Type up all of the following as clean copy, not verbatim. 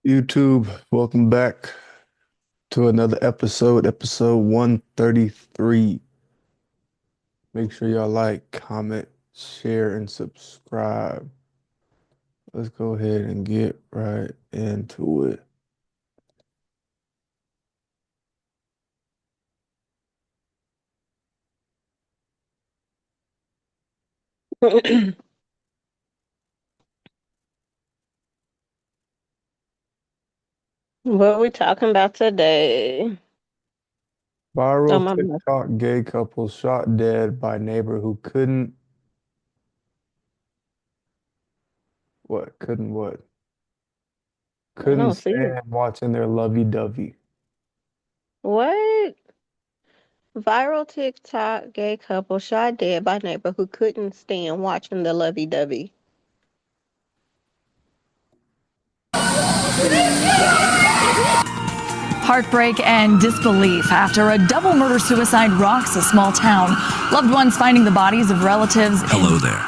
YouTube, welcome back to another episode 133. Make sure y'all like, comment, share, and subscribe. Let's go ahead and get right into it. What we talking about today? Oh, Viral my bad. TikTok gay couple shot dead by neighbor who what? I Couldn't don't see it. stand watching their lovey-dovey. What? Viral TikTok gay couple shot dead by neighbor who couldn't stand watching the lovey-dovey. Heartbreak and disbelief after a double murder-suicide rocks a small town. Loved ones finding the bodies of relatives. Hello there.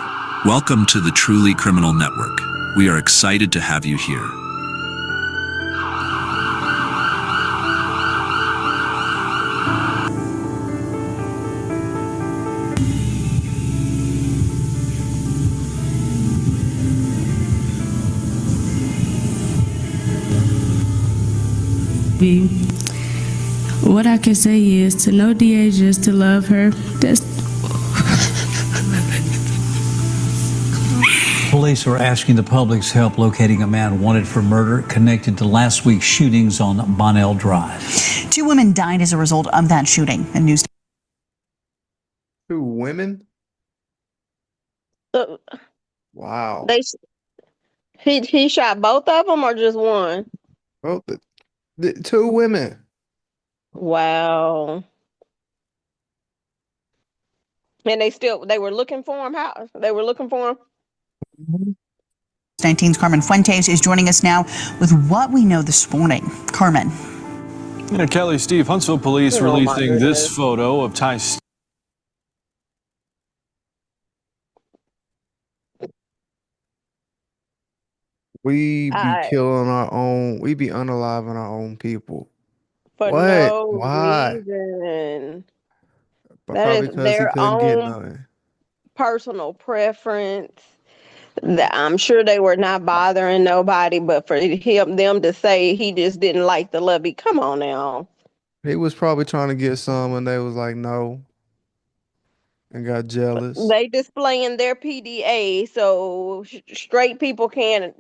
Welcome to the Truly Criminal Network. We are excited to have you here. What I can say is to know DA just to love her. That's Police are asking the public's help locating a man wanted for murder connected to last week's shootings on Bonnell Drive. Two women died as a result of that shooting. A news. Two women? Uh, Wow. they he shot both of them or just one? Oh, the two women. Wow. And they were looking for him. How they were looking for him? 19's Carmen Fuentes is joining us now with what we know this morning. Carmen. Yeah, Kelly, Steve, Huntsville police Oh, my releasing this goodness. photo of Ty. We be I killing our own, we be unaliving our own people. For What? no Why? reason. But That probably is because he their couldn't get own none. personal preference. I'm sure they were not bothering nobody, but for them to say he just didn't like the lovey, come on now. He was probably trying to get some and they was like, no, and got jealous. They displaying their PDA, so straight people can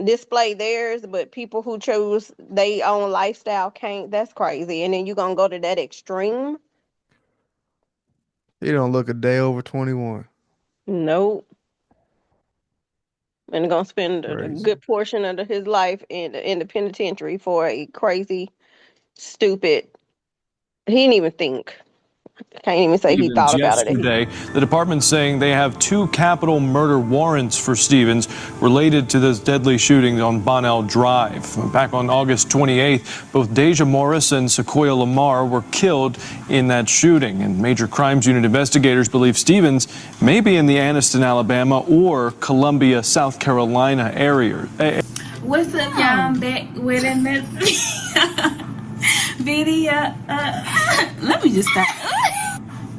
display theirs, but people who chose their own lifestyle can't. That's crazy. And then you gonna go to that extreme? He don't look a day over 21. Nope. And gonna spend a Crazy. good portion of his life in the penitentiary for a crazy, stupid. He didn't even think. Can't even say he Stevens thought about it. yesterday. The department's saying they have two capital murder warrants for Stevens related to this deadly shooting on Bonnell Drive. Back on August 28th, both Deja Morris and Sequoia Lamar were killed in that shooting. And Major Crimes Unit investigators believe Stevens may be in the Anniston, Alabama or Columbia, South Carolina area. what's up, y'all? I'm back with another video. Let me just stop.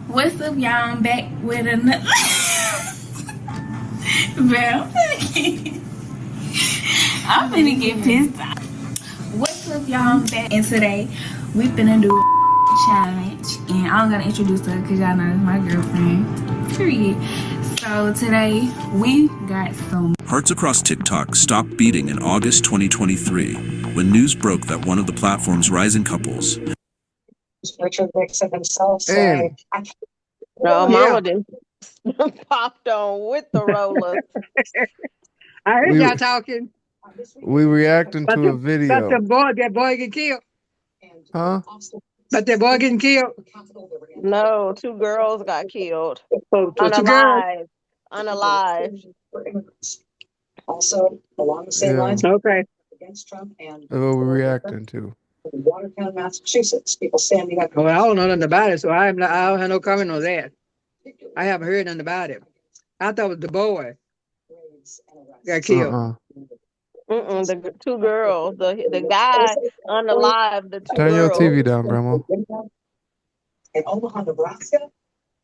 What's up, y'all? I'm back with another. Bro, I'm finna get pissed off. What's up, y'all? I'm back, and today we finna do a challenge, and I'm gonna introduce her because y'all know it's my girlfriend. Period. So today we got some. Hearts across TikTok stopped beating in August 2023 when news broke that one of the platform's rising couples. Richard Nixon himself And say, No, Mama didn't popped on with the rollers. I heard we y'all talking we reacting about to a the video. that boy getting killed. Huh? But that boy getting killed. No, two girls got killed. So two girls. Unalive. also along the same Yeah. lines Okay. against Trump and That's what we're reacting to. in Watertown, Massachusetts, people standing up. Well, I don't know nothing about it, so I don't have no comment on that. I haven't heard nothing about it. I thought it was the boy got killed. Uh-uh. The two girls, the guy on the live, the two Turn your girls. TV down, Grandma. In Omaha, Nebraska,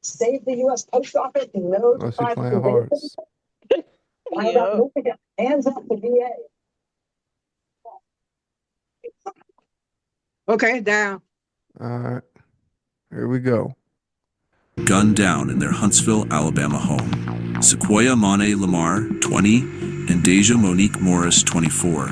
save the U.S. Post Office and Oh, she notify playing the hearts. find out Yep. Michigan, hands up the VA. Okay, down. All right, here we go. Gunned down in their Huntsville, Alabama home. Sequoia Monet Lamar, 20, and Deja Monique Morris, 24,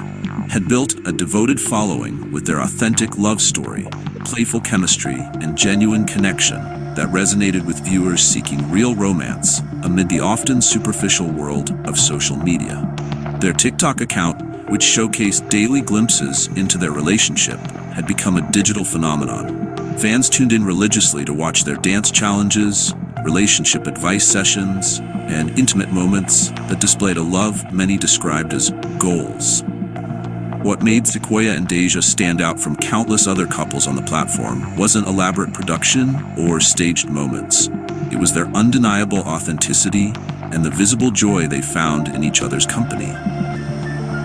had built a devoted following with their authentic love story, playful chemistry, and genuine connection that resonated with viewers seeking real romance amid the often superficial world of social media. Their TikTok account, which showcased daily glimpses into their relationship, had become a digital phenomenon. Fans tuned in religiously to watch their dance challenges, relationship advice sessions, and intimate moments that displayed a love many described as goals. What made Sequoia and Deja stand out from countless other couples on the platform wasn't elaborate production or staged moments. It was their undeniable authenticity and the visible joy they found in each other's company.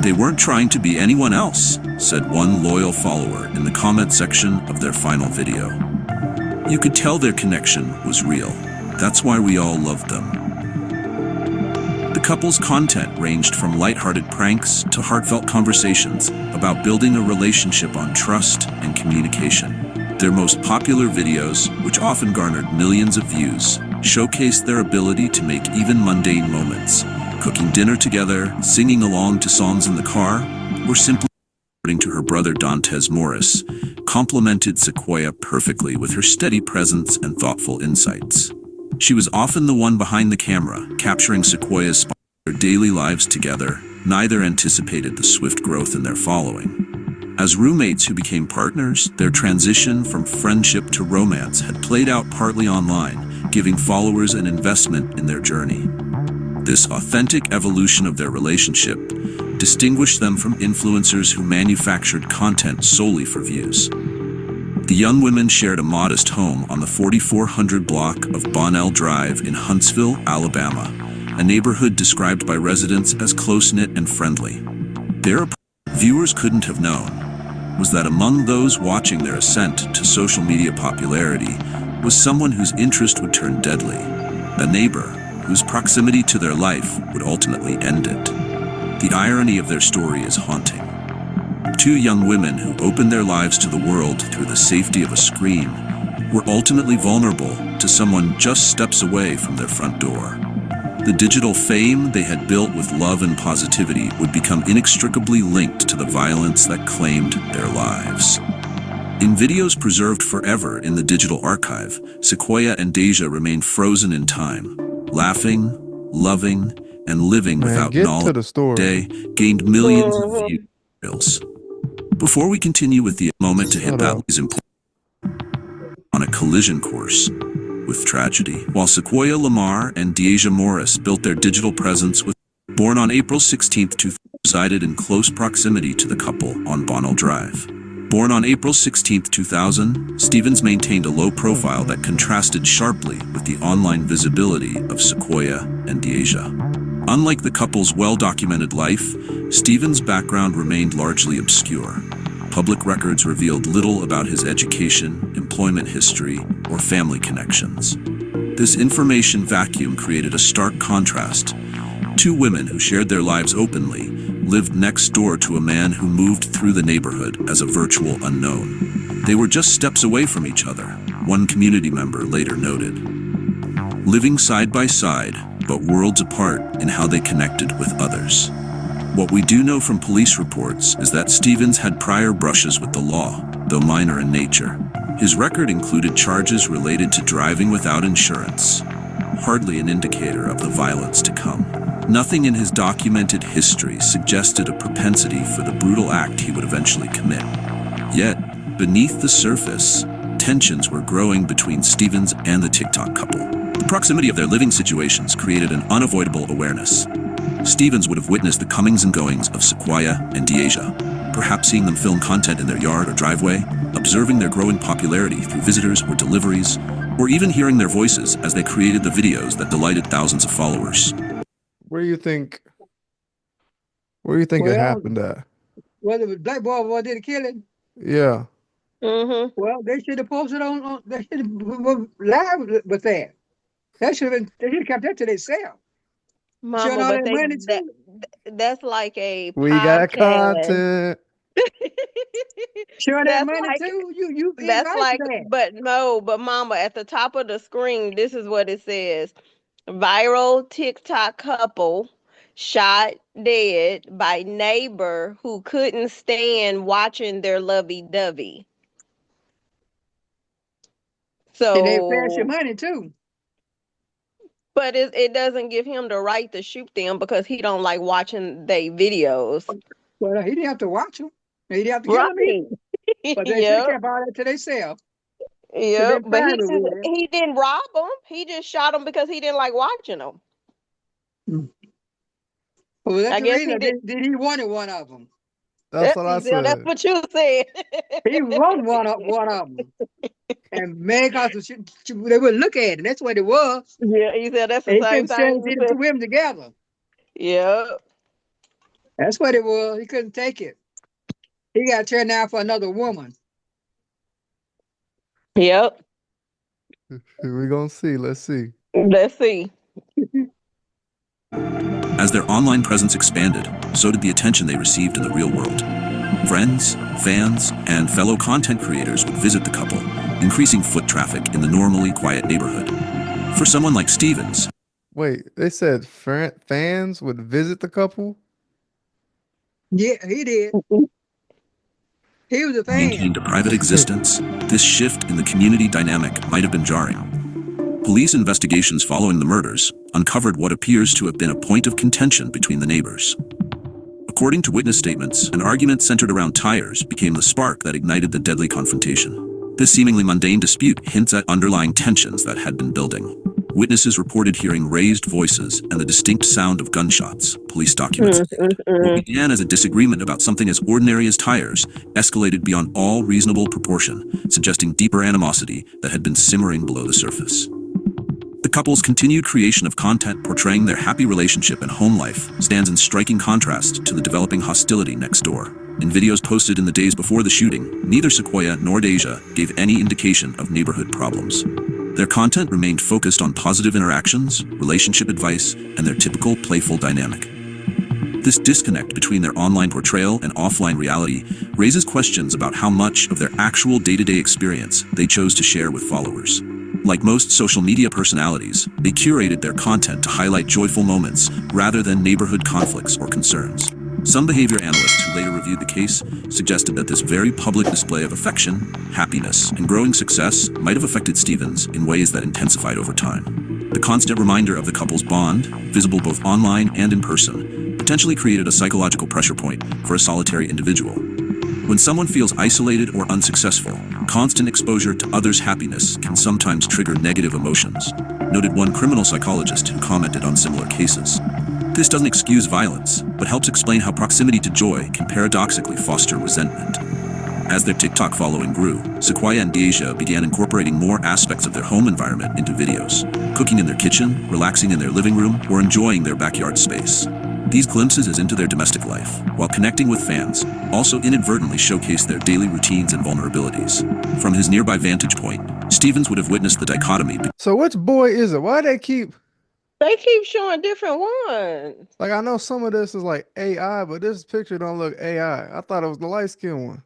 They weren't trying to be anyone else, said one loyal follower in the comment section of their final video. You could tell their connection was real. That's why we all loved them. The couple's content ranged from lighthearted pranks to heartfelt conversations about building a relationship on trust and communication. Their most popular videos, which often garnered millions of views, showcased their ability to make even mundane moments, cooking dinner together, singing along to songs in the car, or simply, according to her brother Dantes Morris, complemented Sequoia perfectly with her steady presence and thoughtful insights. She was often the one behind the camera, capturing Sequoia's spot in their daily lives together. Neither anticipated the swift growth in their following. As roommates who became partners, their transition from friendship to romance had played out partly online, giving followers an investment in their journey. This authentic evolution of their relationship distinguished them from influencers who manufactured content solely for views. The young women shared a modest home on the 4400 block of Bonnell Drive in Huntsville, Alabama, a neighborhood described by residents as close-knit and friendly. Their approach, viewers couldn't have known, was that among those watching their ascent to social media popularity was someone whose interest would turn deadly, a neighbor whose proximity to their life would ultimately end it. The irony of their story is haunting. Two young women who opened their lives to the world through the safety of a screen were ultimately vulnerable to someone just steps away from their front door. The digital fame they had built with love and positivity would become inextricably linked to the violence that claimed their lives. In videos preserved forever in the digital archive, Sequoia and Deja remained frozen in time, laughing, loving, and living without get to knowledge. the story. Day gained millions of views. Before we continue with the moment to hit that is important on a collision course with tragedy. While Sequoia Lamar and Deja Morris built their digital presence with born on April 16th, 2000, resided in close proximity to the couple on Bonnell Drive. Born on April 16, 2000, Stevens maintained a low profile that contrasted sharply with the online visibility of Sequoia and Deja. Unlike the couple's well-documented life, Stevens' background remained largely obscure. Public records revealed little about his education, employment history, or family connections. This information vacuum created a stark contrast. Two women who shared their lives openly lived next door to a man who moved through the neighborhood as a virtual unknown. They were just steps away from each other, one community member later noted. Living side by side, but worlds apart in how they connected with others. What we do know from police reports is that Stevens had prior brushes with the law, though minor in nature. His record included charges related to driving without insurance, hardly an indicator of the violence to come. Nothing in his documented history suggested a propensity for the brutal act he would eventually commit. Yet, beneath the surface, tensions were growing between Stevens and the TikTok couple. The proximity of their living situations created an unavoidable awareness. Stevens would have witnessed the comings and goings of Sequoia and Deja, perhaps seeing them film content in their yard or driveway, observing their growing popularity through visitors or deliveries, or even hearing their voices as they created the videos that delighted thousands of followers. Where do you think Where do you think it Well, happened at? whether it was black boy did the killing, Yeah. Mm-hmm. well, they should have posted on they should have live with that. They should have kept that to themselves. Showing Mama, all but that they money that too. that's like a We got podcast. content. Showing that That's money like too. You that's invite like that. but no, but mama, at the top of the screen, this is what it says. Viral TikTok couple shot dead by neighbor who couldn't stand watching their lovey-dovey. And they flash your So, money too. but it doesn't give him the right to shoot them because he don't like watching they videos. Well, he didn't have to watch them. He didn't have to kill them Right. either. But they should have Yep. kept all that to themselves. To Yep. their But private will. he didn't rob them. He just shot them because he didn't like watching them. Mm. Well, that's I the guess he reason. did. Did he wanted one of them? That's what I That's said. what you said. He wanted one of them. And man, cause they would look at it. That's what it was. Yeah, he said that's the And he same couldn't stand thing to you see the said. two women together. Yep. That's what it was. He couldn't take it. He got turned down for another woman. Yep. We're gonna see. Let's see. Let's see. As their online presence expanded, so did the attention they received in the real world. Friends, fans, and fellow content creators would visit the couple, increasing foot traffic in the normally quiet neighborhood. For someone like Stevens, Wait, they said fans would visit the couple? Yeah, he did. He was a who fan. maintained a private existence, this shift in the community dynamic might have been jarring. Police investigations following the murders uncovered what appears to have been a point of contention between the neighbors. According to witness statements, an argument centered around tires became the spark that ignited the deadly confrontation. This seemingly mundane dispute hints at underlying tensions that had been building. Witnesses reported hearing raised voices and the distinct sound of gunshots, police documents. What began as a disagreement about something as ordinary as tires escalated beyond all reasonable proportion, suggesting deeper animosity that had been simmering below the surface. The couple's continued creation of content portraying their happy relationship and home life stands in striking contrast to the developing hostility next door. In videos posted in the days before the shooting, neither Sequoia nor Deja gave any indication of neighborhood problems. Their content remained focused on positive interactions, relationship advice, and their typical playful dynamic. This disconnect between their online portrayal and offline reality raises questions about how much of their actual day-to-day experience they chose to share with followers. Like most social media personalities, they curated their content to highlight joyful moments rather than neighborhood conflicts or concerns. Some behavior analysts who later reviewed the case suggested that this very public display of affection, happiness, and growing success might have affected Stevens in ways that intensified over time. The constant reminder of the couple's bond, visible both online and in person, potentially created a psychological pressure point for a solitary individual. When someone feels isolated or unsuccessful, constant exposure to others' happiness can sometimes trigger negative emotions, noted one criminal psychologist who commented on similar cases. This doesn't excuse violence, but helps explain how proximity to joy can paradoxically foster resentment. As their TikTok following grew, Sequoia and Deja began incorporating more aspects of their home environment into videos, cooking in their kitchen, relaxing in their living room, or enjoying their backyard space. These glimpses into their domestic life, while connecting with fans, also inadvertently showcased their daily routines and vulnerabilities. From his nearby vantage point, Stevens would have witnessed the dichotomy. So which boy is it? Why they keep They keep showing different ones. like I know some of this is like AI, but this picture don't look AI. I thought it was the light skinned one.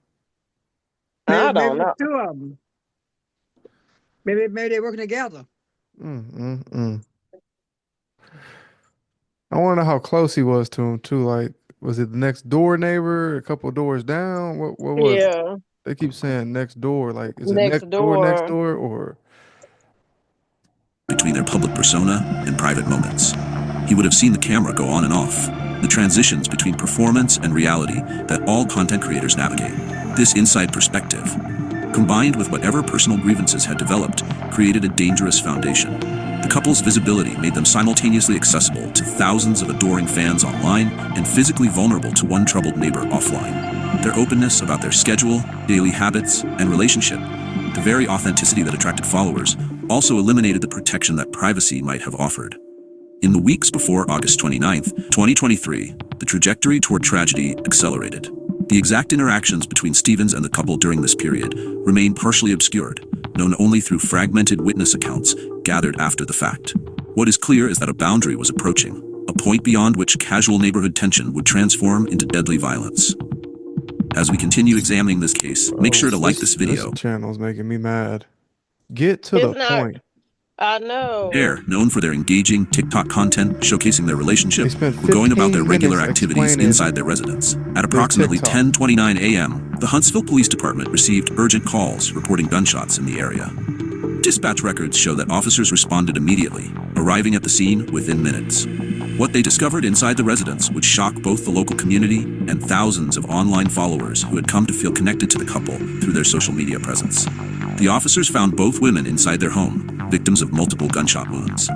I Maybe don't it's know. two of them. Maybe they're working together. I want to know how close he was to him too. Like, was it the next door neighbor, a couple doors down? What was it? Yeah, They keep saying next door. Like, is it next next door. door, or Between their public persona and private moments. He would have seen the camera go on and off, the transitions between performance and reality that all content creators navigate. This inside perspective, combined with whatever personal grievances had developed, created a dangerous foundation. The couple's visibility made them simultaneously accessible to thousands of adoring fans online and physically vulnerable to one troubled neighbor offline. Their openness about their schedule, daily habits, and relationship, the very authenticity that attracted followers, also eliminated the protection that privacy might have offered. In the weeks before August 29th, 2023, the trajectory toward tragedy accelerated. The exact interactions between Stevens and the couple during this period remain partially obscured, known only through fragmented witness accounts gathered after the fact. What is clear is that a boundary was approaching, a point beyond which casual neighborhood tension would transform into deadly violence. As we continue examining this case, make sure to like this video. This channel's making me mad. Get to It's the not. point. I know. They're known for their engaging TikTok content showcasing their relationship or going about their 15 regular minutes activities explaining inside their residence. At approximately TikTok. 10:29 a.m., the Huntsville Police Department received urgent calls reporting gunshots in the area. Dispatch records show that officers responded immediately, arriving at the scene within minutes. What they discovered inside the residence would shock both the local community and thousands of online followers who had come to feel connected to the couple through their social media presence. The officers found both women inside their home, victims of multiple gunshot wounds.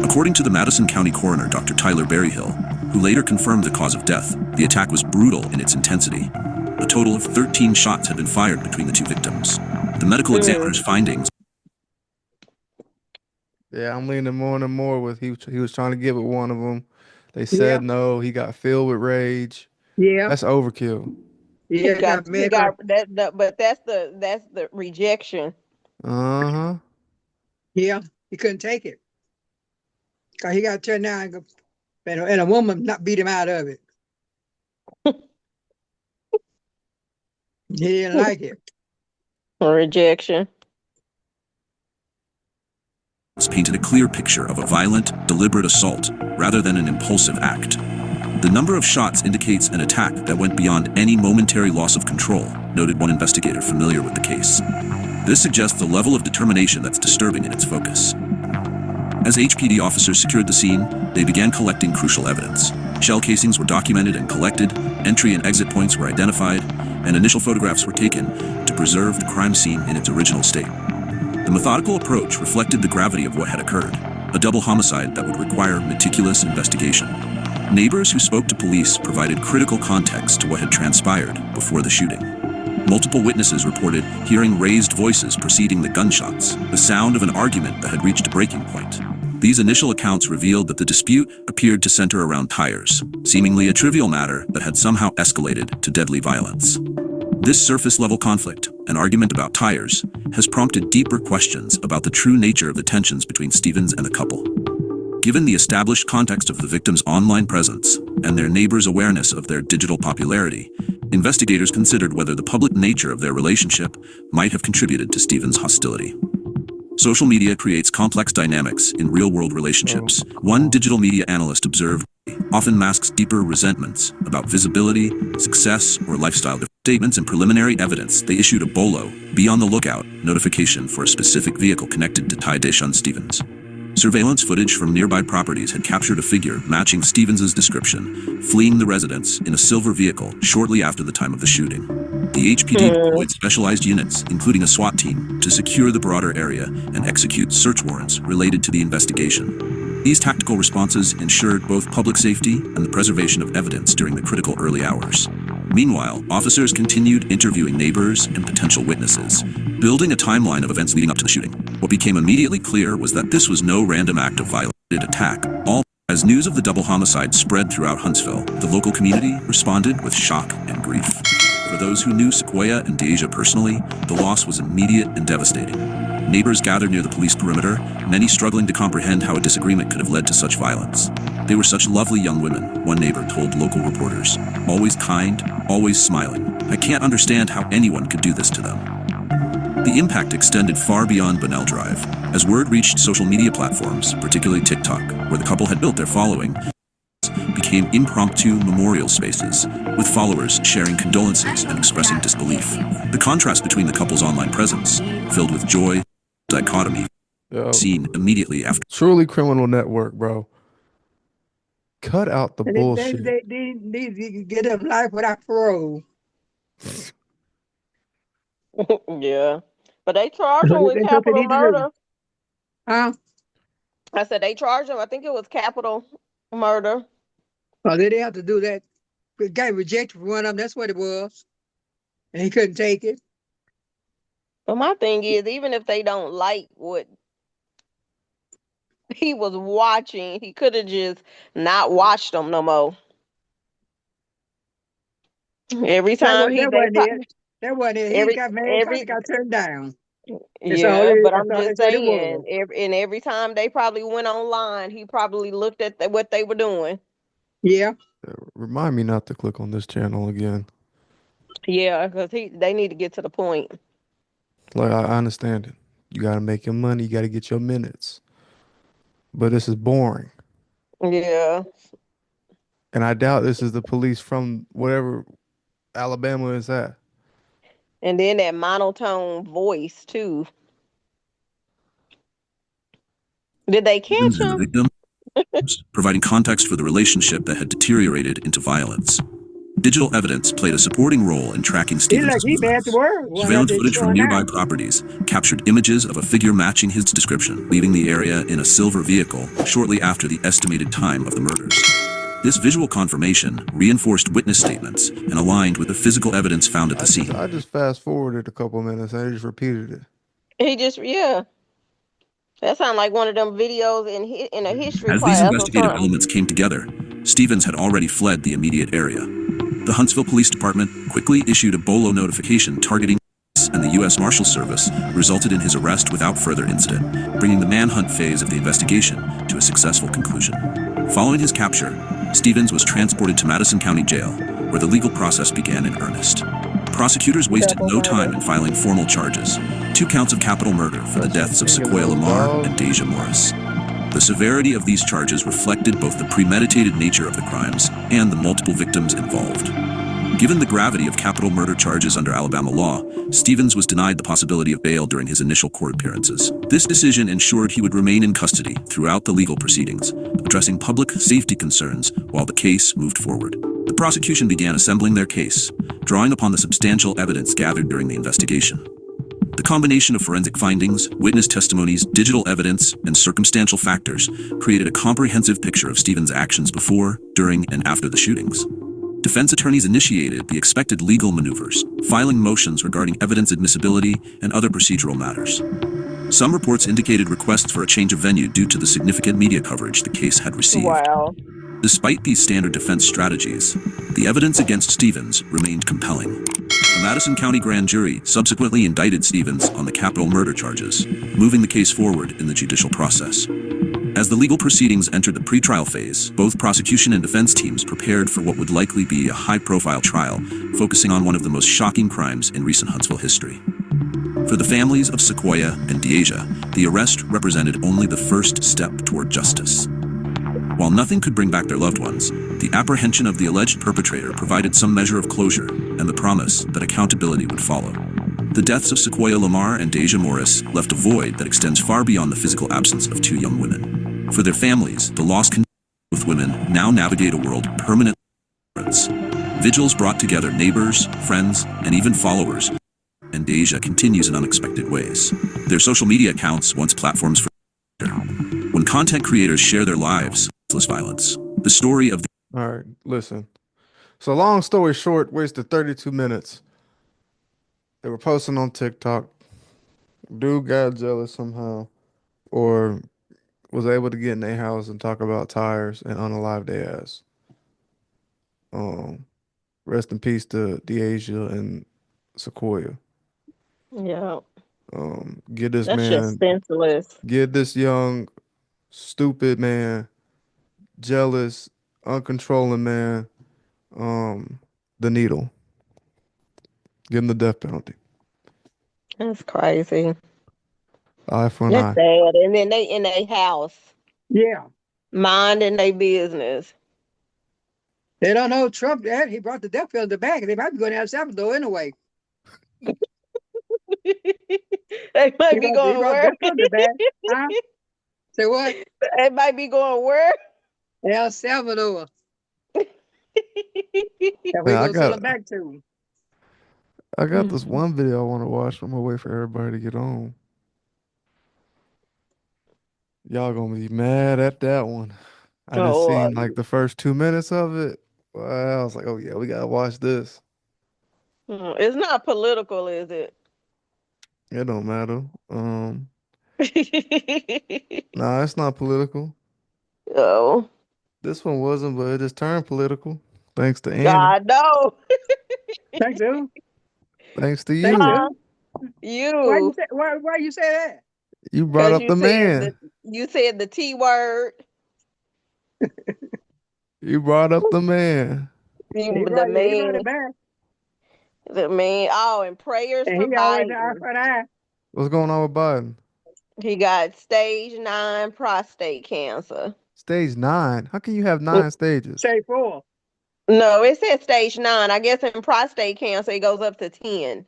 According to the Madison County coroner, Dr. Tyler Berryhill, who later confirmed the cause of death, the attack was brutal in its intensity. A total of 13 shots had been fired between the two victims. The medical examiner's findings. Yeah, I'm leaning more and more with he was trying to get with one of them. They said no. He got filled with rage. Yeah. That's overkill. Yeah, But that's the rejection. Uh-huh. Yeah, he couldn't take it. Cause he got to turn down and a woman not beat him out of it. He didn't like it. Rejection. Painted a clear picture of a violent, deliberate assault rather than an impulsive act. The number of shots indicates an attack that went beyond any momentary loss of control, noted one investigator familiar with the case. This suggests a level of determination that's disturbing in its focus. As HPD officers secured the scene, they began collecting crucial evidence. Shell casings were documented and collected, entry and exit points were identified, and initial photographs were taken to preserve the crime scene in its original state. The methodical approach reflected the gravity of what had occurred, a double homicide that would require meticulous investigation. Neighbors who spoke to police provided critical context to what had transpired before the shooting. Multiple witnesses reported hearing raised voices preceding the gunshots, the sound of an argument that had reached a breaking point. These initial accounts revealed that the dispute appeared to center around tires, seemingly a trivial matter that had somehow escalated to deadly violence. This surface-level conflict, an argument about tires, has prompted deeper questions about the true nature of the tensions between Stevens and the couple. Given the established context of the victim's online presence and their neighbors' awareness of their digital popularity, investigators considered whether the public nature of their relationship might have contributed to Stevens' hostility. Social media creates complex dynamics in real-world relationships. One digital media analyst observed often masks deeper resentments about visibility, success, or lifestyle statements and preliminary evidence. They issued a BOLO, be on the lookout, notification for a specific vehicle connected to Ty Deshaun Stevens. Surveillance footage from nearby properties had captured a figure matching Stevens' description, fleeing the residence in a silver vehicle shortly after the time of the shooting. The HPD deployed specialized units, including a SWAT team, to secure the broader area and execute search warrants related to the investigation. These tactical responses ensured both public safety and the preservation of evidence during the critical early hours. Meanwhile, officers continued interviewing neighbors and potential witnesses, building a timeline of events leading up to the shooting. What became immediately clear was that this was no random act of violent attack. As news of the double homicide spread throughout Huntsville, the local community responded with shock and grief. For those who knew Sequoia and Deja personally, the loss was immediate and devastating. Neighbors gathered near the police perimeter, many struggling to comprehend how a disagreement could have led to such violence. They were such lovely young women, one neighbor told local reporters. Always kind, always smiling. I can't understand how anyone could do this to them. The impact extended far beyond Bunnell Drive. As word reached social media platforms, particularly TikTok, where the couple had built their following, became impromptu memorial spaces, with followers sharing condolences and expressing disbelief. The contrast between the couple's online presence, filled with joy, dichotomy, seen immediately after. Truly criminal network, bro. Cut out the bullshit. They get them life without parole. Yeah. But they charged him with That's what they capital need to do. murder. Huh? I said they charged him. I think it was capital murder. Oh, they didn't have to do that. The guy rejected from one of them. That's what it was. And he couldn't take it. But my thing is, even if they don't like what He was watching. He could have just not watched them no more. Every That time was he that they wasn't pro- it. That wasn't it. He every got mad because he every got turned down. That's all yeah, it. but I'm just That's what it was. saying. Every time they probably went online, he probably looked at what they were doing. Yeah. Remind me not to click on this channel again. Yeah, because they need to get to the point. Like I understand it. You gotta make your money. You gotta get your minutes. But this is boring, Yeah, and I doubt this is the police from whatever Alabama is at. and then that monotone voice too. Did they catch Stevens and the him? victim, providing context for the relationship that had deteriorated into violence. Digital evidence played a supporting role in tracking He like Stevens' he mad at the movements. world. One out Surveillance there footage from showing nearby out. properties captured images of a figure matching his description, leaving the area in a silver vehicle shortly after the estimated time of the murders. This visual confirmation reinforced witness statements and aligned with the physical evidence found at the scene. I just fast forwarded a couple minutes and I just repeated it. He just yeah. That sounds like one of them videos in a history As these class or investigative something. elements came together, Stevens had already fled the immediate area. The Huntsville Police Department quickly issued a BOLO notification targeting and the U.S. Marshal Service resulted in his arrest without further incident, bringing the manhunt phase of the investigation to a successful conclusion. Following his capture, Stevens was transported to Madison County Jail, where the legal process began in earnest. Prosecutors wasted Double no time murder. in filing formal charges, 2 counts of capital murder for the deaths of Sequoia Lamar and Deja Morris. The severity of these charges reflected both the premeditated nature of the crimes and the multiple victims involved. Given the gravity of capital murder charges under Alabama law, Stevens was denied the possibility of bail during his initial court appearances. This decision ensured he would remain in custody throughout the legal proceedings, addressing public safety concerns while the case moved forward. The prosecution began assembling their case, drawing upon the substantial evidence gathered during the investigation. The combination of forensic findings, witness testimonies, digital evidence, and circumstantial factors created a comprehensive picture of Stevens' actions before, during, and after the shootings. Defense attorneys initiated the expected legal maneuvers, filing motions regarding evidence admissibility and other procedural matters. Some reports indicated requests for a change of venue due to the significant media coverage the case had received. Wow. Despite these standard defense strategies, the evidence against Stevens remained compelling. A Madison County grand jury subsequently indicted Stevens on the capital murder charges, moving the case forward in the judicial process. As the legal proceedings entered the pretrial phase, both prosecution and defense teams prepared for what would likely be a high-profile trial, focusing on one of the most shocking crimes in recent Huntsville history. For the families of Sequoia and Deja, the arrest represented only the first step toward justice. While nothing could bring back their loved ones, the apprehension of the alleged perpetrator provided some measure of closure and the promise that accountability would follow. The deaths of Sequoia Lamar and Deja Morris left a void that extends far beyond the physical absence of 2 young women. For their families, the loss continues. Both women now navigate a world of permanent difference. Vigils brought together neighbors, friends, and even followers, and Deja continues in unexpected ways. Their social media accounts, once platforms for when content creators share their lives, violence. The story of the All right, listen. So long story short, wasted 32 minutes. They were posting on TikTok. Dude got jealous somehow, or was able to get in their house and talk about tires and unalive their ass. Um, Rest in peace to Deasia and Sequoia. Yeah. Get this That's just man, senseless. get this young, stupid man, jealous, uncontrolling man, the needle. Give him the death penalty. That's crazy. Eye for an That's eye. sad. And then they in their house, Yeah. minding their business. They don't know Trump that he brought the death penalty back, and they might be going to El Salvador anyway. They might be He going brought where? the death penalty back. Huh? Say what? They might be going where? El Salvador. That's where Man, he gonna send them back to. I got this one video I want to watch. I'm gonna wait for everybody to get on. Y'all gonna be mad at that one. I just Oh, seen like the first 2 minutes of it. Well, I was like, oh yeah, we gotta watch this. it's not political, is it? It don't matter. Nah, it's not political. Oh, This one wasn't, but it just turned political. Thanks to Annie. God, no. Thanks, who? Thanks to Thanks, you. Huh? who? Why you You, say why you say that? You brought because up the man. you said the T word. You brought up the man. He brought it back, The man. Oh, and prayers and for he always eye Biden. for an eye. What's going on with Biden? He got stage 9 prostate cancer. Stage 9. How can you have 9 stages? Say four. No, it said stage 9. I guess in prostate cancer it goes up to 10.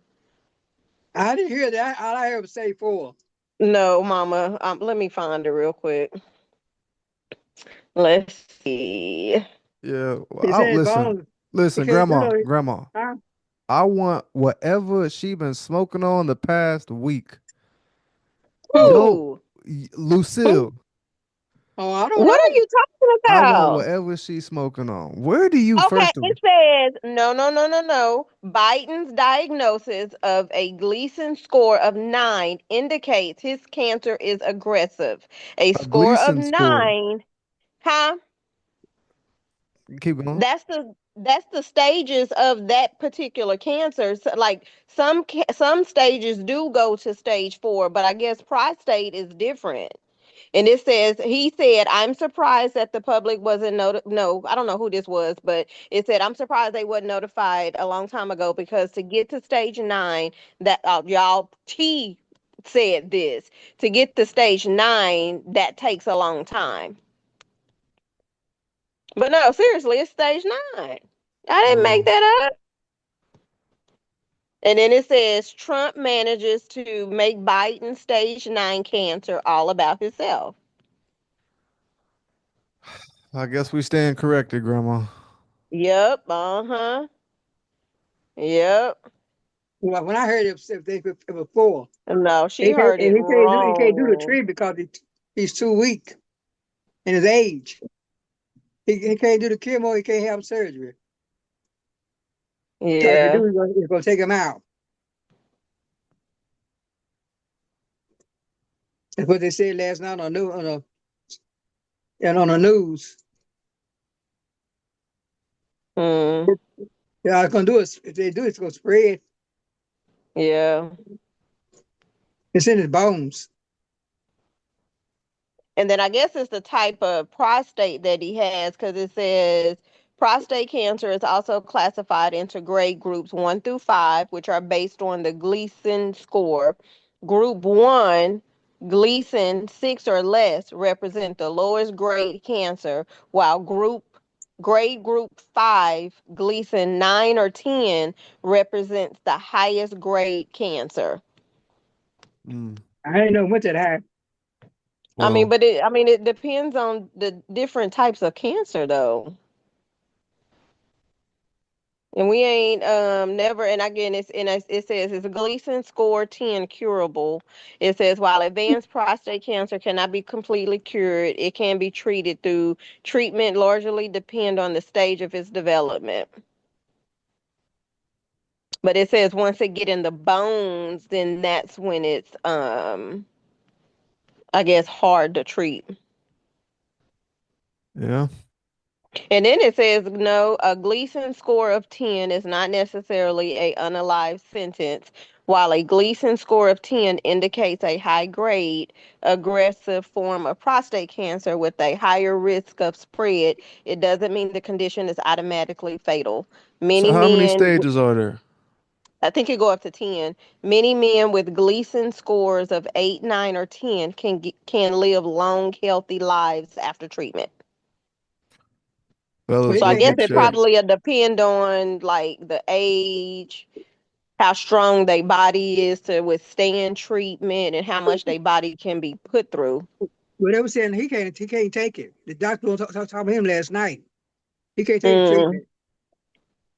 I didn't hear that. All I heard was say four. No, Mama. Let me find it real quick. Let's see. Yeah. Well, He said listen, bones. He listen, can't do grandma, no. grandma. Huh? I want whatever she been smoking on the past week. Yo, Who? Lucille. Oh, I don't What are know. you talking I want about? whatever she's smoking on. Where do you Okay, first of it says no, no, no, no, no. Biden's diagnosis of a Gleason score of 9 indicates his cancer is aggressive. A a score of Gleason score? 9, huh? Keep going. That's the stages of that particular cancer. So, like some stages do go to stage 4, but I guess prostate is different. And it says he said, "I'm surprised that the public wasn't No, I don't know who this was, but it said I'm surprised they wasn't notified a long time ago because to get to stage 9, that y'all T said this to get to stage 9 that takes a long time." But no, seriously, it's stage 9. I didn't make Wow. that up. And then it says Trump manages to make Biden stage 9 cancer all about himself. I guess we stand corrected, grandma. Yep, uh-huh. Yep. Well, when I heard it was four. No, And she heard it he can't do the wrong. treatment because he's too weak in his age. He can't do the chemo. He can't have surgery. So if he Yeah. do, it's gonna take him out. That's what they said last night on the news. Mm, Yeah, it's gonna do it. If they do, it's gonna spread. yeah. It's in his bones. And then I guess it's the type of prostate that he has because it says prostate cancer is also classified into grade groups 1 through 5, which are based on the Gleason score. Group 1, Gleason 6 or less, represent the lowest grade cancer, while grade group 5, Gleason 9 or 10, represents the highest grade cancer. Mm. I didn't know what that high. Wow. I mean it depends on the different types of cancer though. And we ain't never and again it says it's a Gleason score 10 curable. It says while advanced prostate cancer cannot be completely cured, it can be treated through treatment largely depend on the stage of its development. But it says once it get in the bones, then that's when it's I guess hard to treat. Yeah. And then it says, no, a Gleason score of 10 is not necessarily a unalive sentence. While a Gleason score of 10 indicates a high grade, aggressive form of prostate cancer with a higher risk of spread, it doesn't mean the condition is automatically fatal. So Many how many men, stages are there? I think it go up to 10. Many men with Gleason scores of 8, 9, or 10 can live long, healthy lives after treatment. So Fellas, So he I go can't guess get have it checked. surgery. probably depend on like the age, how strong their body is to withstand treatment, and how much their body can be put through. But they were saying he can't take it. The doctor was talking to him last night. He can't take the Mm, treatment.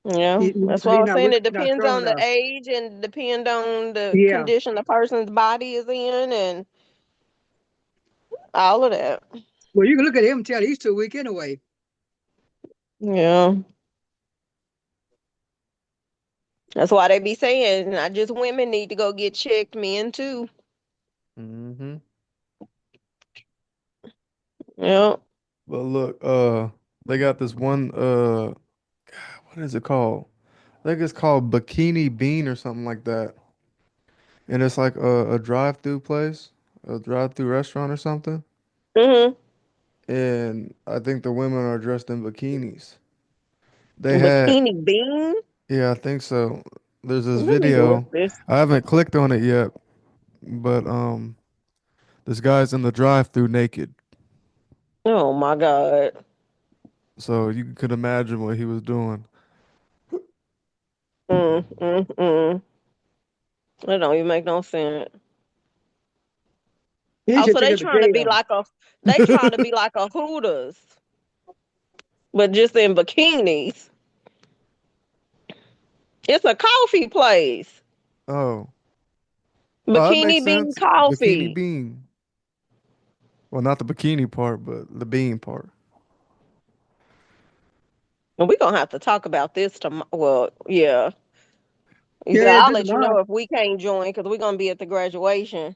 yeah, that's what I He's was not saying. weak, It not depends strong on the enough. age and depend on the Yeah. condition the person's body is in, and all of that. Well, you can look at him and tell he's too weak anyway. Yeah, that's why they be saying not just women need to go get checked, men too. Mm-hmm. Yeah. But look, they got this one, what is it called? I think it's called Bikini Bean or something like that. And it's like a drive-through place, a drive-through restaurant or something. Mhm. And I think the women are dressed in bikinis. They had, Bikini bean. yeah, I think so. There's this Let me look video. this. I haven't clicked on it yet, but this guy's in the drive-through naked. Oh my God. So you could imagine what he was doing. Mm. That don't even make no sense. He Oh, should so take they us a trying to shade be on. like a they trying to be like a Hooters, but just in bikinis. It's a coffee place. Oh. Oh, that makes Bikini bean sense. Bikini coffee. bean. Well, not the bikini part, but the bean part. And we're gonna have to talk about this tomorrow. Well, yeah. Yeah, I'll do let you know tomorrow. if we can't join because we're gonna be at the graduation.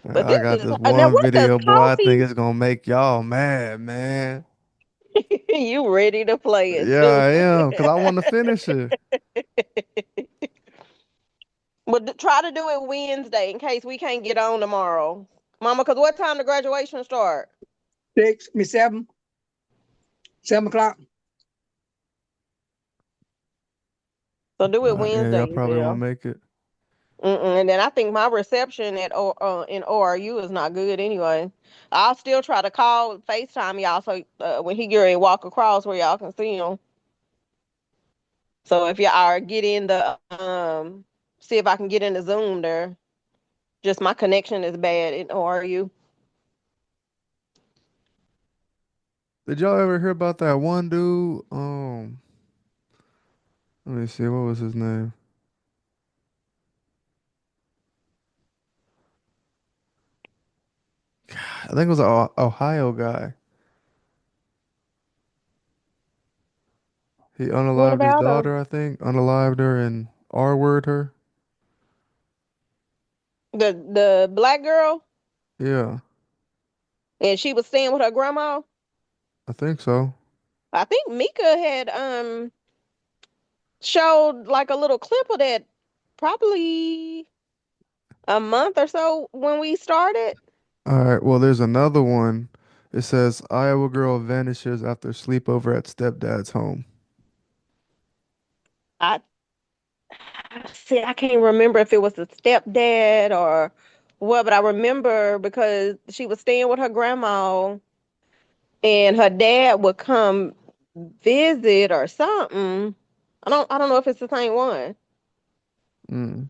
But I this got is this now one what does video, boy. I think coffee it's gonna make y'all mad, man. you ready to play it Yeah, too. I am, because I want to finish it. But try to do it Wednesday in case we can't get on tomorrow. Mama, because what time the graduation start? 7 o'clock. So do it Yeah, y'all Wednesdays, probably yeah. won't make it. And then I think my reception at in ORU is not good anyway. I'll still try to call FaceTime y'all so when he get ready to walk across where y'all can see him. So if y'all are get in the see if I can get in the Zoom there. Just my connection is bad in ORU. Did y'all ever hear about that one dude? Let me see, what was his name? I think it was an Ohio guy. He What unalived his about him? daughter, I think. Unalived her and R-word her. The black girl, Yeah, and she was staying with her grandma. I think so. I think Mika had showed like a little clip of that probably a month or so when we started. All right, well, there's another one. It says Iowa girl vanishes after sleepover at stepdad's home. I see. I can't remember if it was the stepdad or what, but I remember because she was staying with her grandma, and her dad would come visit or something. I don't know if it's the same one. Mm.